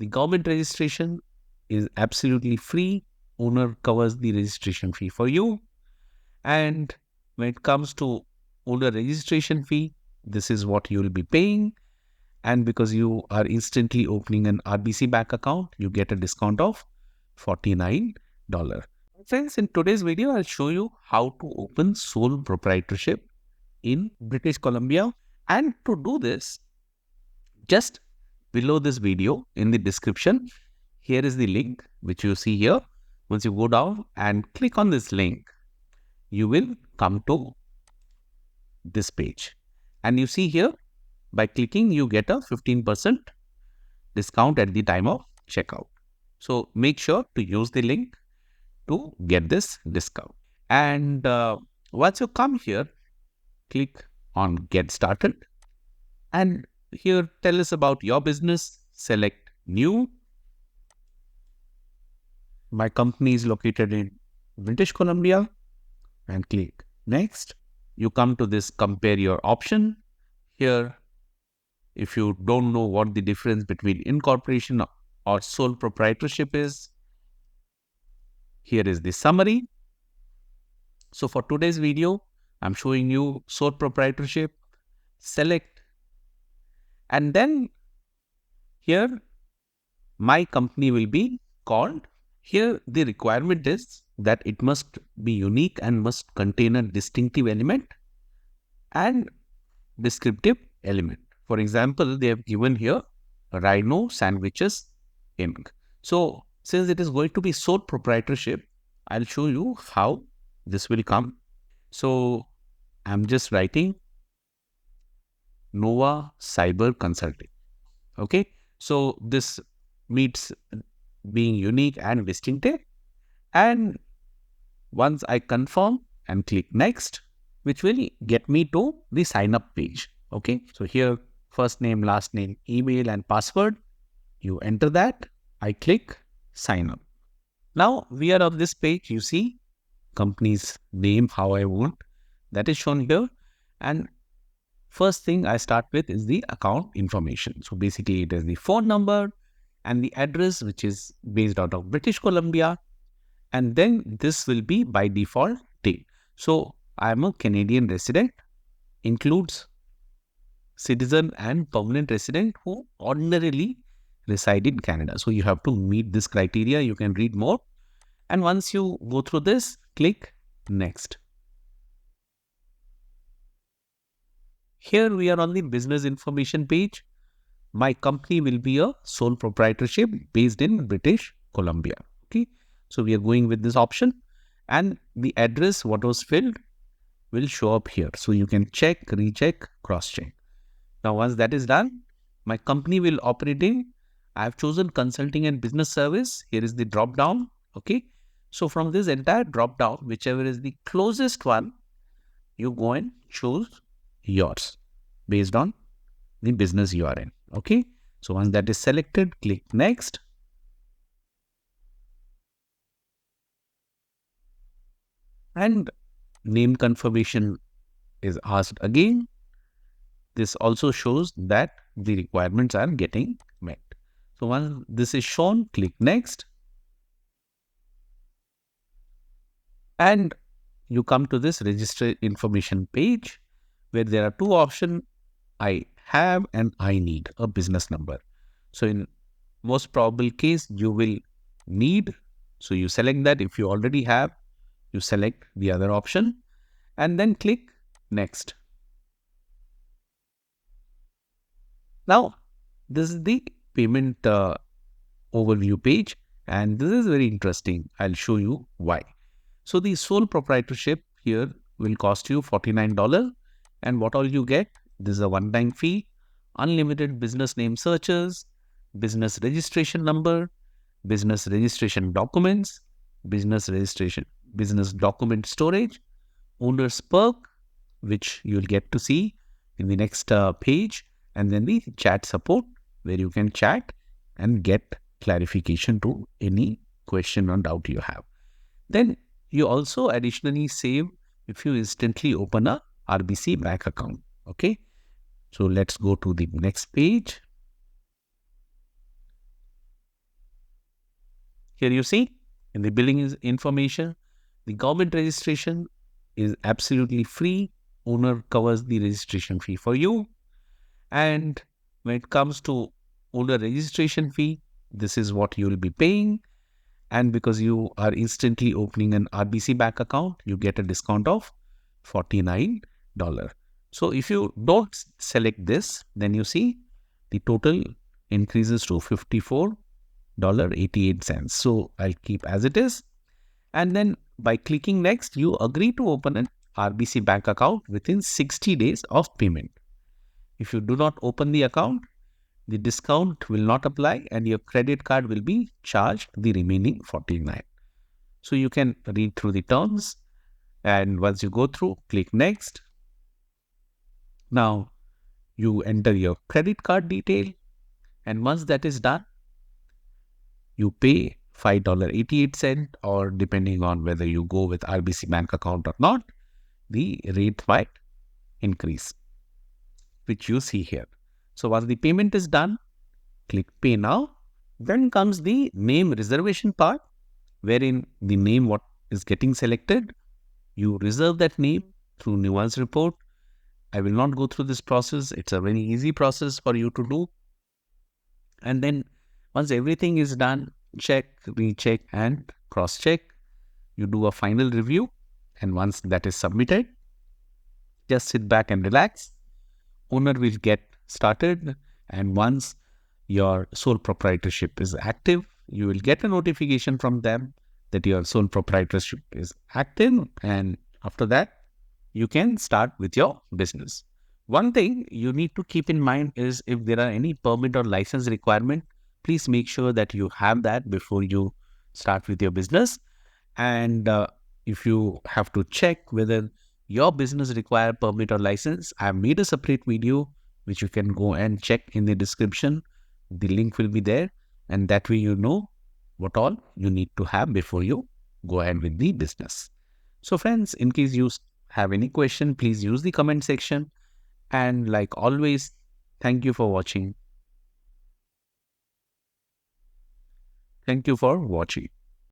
The government registration is absolutely free. Ownr covers the registration fee for you. And when it comes to Ownr registration fee, this is what you will be paying. And because you are instantly opening an RBC bank account, you get a discount of $49. Friends, in today's video, I'll show you how to open sole proprietorship in British Columbia. And to do this, just below this video in the description, here is the link which you see here. Once you go down and click on this link, you will come to this page. And you see here, by clicking, you get a 15% discount at the time of checkout. So make sure to use the link to get this discount. And once you come here, click on Get Started. And here, tell us about your business. Select New. My company is located in British Columbia. And click Next. You come to this Compare Your option. Here, if you don't know what the difference between incorporation or sole proprietorship is, here is the summary. So for today's video, I'm showing you sole proprietorship. Select. And then here, my company will be called. Here, the requirement is that it must be unique and must contain a distinctive element and descriptive element. For example, they have given here Rhino Sandwiches Inc. So, since it is going to be sole proprietorship, I'll show you how this will come. So, I'm just writing Nova Cyber Consulting. Okay. So, this meets being unique and distinctive. And once I confirm and click Next, which will get me to the sign up page. Okay. So, here, first name, last name, email and password. You enter that. I click Sign up. Now we are on this page. You see company's name, how I want. That is shown here. And first thing I start with is the account information. So basically it is the phone number and the address, which is based out of British Columbia. And then this will be by default date. So I'm a Canadian resident, includes citizen and permanent resident who ordinarily reside in Canada. So you have to meet this criteria. You can read more. And once you go through this, click Next. Here we are on the business information page. My company will be a sole proprietorship based in British Columbia. Okay. So we are going with this option and the address, what was filled, will show up here. So you can check, recheck, cross-check. Now, once that is done, my company will operate in. I have chosen consulting and business service. Here is the drop down. Okay. So from this entire drop down, whichever is the closest one, you go and choose yours based on the business you are in. Okay. So once that is selected, click Next. And name confirmation is asked again. This also shows that the requirements are getting met. So once this is shown, click Next. And you come to this register information page where there are two options, I have and I need a business number. So in most probable case, you will need. So you select that. If you already have, you select the other option and then click Next. Now, this is the payment overview page and this is very interesting. I'll show you why. So the sole proprietorship here will cost you $49 and what all you get, this is a one-time fee, unlimited business name searches, business registration number, business registration documents, business document storage, owner's perk, which you'll get to see in the next page, and then the chat support where you can chat and get clarification to any question or doubt you have. Then you also additionally save if you instantly open a RBC bank account. Okay. So let's go to the next page. Here you see in the billing is information, the government registration is absolutely free. Owner covers the registration fee for you. And when it comes to owner registration fee, this is what you will be paying. And because you are instantly opening an RBC bank account, you get a discount of $49. So if you don't select this, then you see the total increases to $54.88. So I'll keep as it is. And then by clicking next, you agree to open an RBC bank account within 60 days of payment. If you do not open the account, the discount will not apply and your credit card will be charged the remaining 49. So you can read through the terms, and once you go through, click next. Now you enter your credit card detail, and once that is done, you pay $5.88, or depending on whether you go with RBC bank account or not, the rate might increase, which you see here. So once the payment is done, click pay now. Then comes the name reservation part, wherein the name what is getting selected, you reserve that name through nuance report. I will not go through this process. It's a very easy process for you to do. And then once everything is done, check, recheck, and cross-check. You do a final review. And once that is submitted, just sit back and relax. Owner will get started. And once your sole proprietorship is active, you will get a notification from them that your sole proprietorship is active. And after that, you can start with your business. One thing you need to keep in mind is if there are any permit or license requirement, please make sure that you have that before you start with your business. And if you have to check whether your business require permit or license, I have made a separate video which you can go and check in the description. The link will be there, and that way you know what all you need to have before you go ahead with the business. So friends, in case you have any question, please use the comment section. And like always, thank you for watching. Thank you for watching.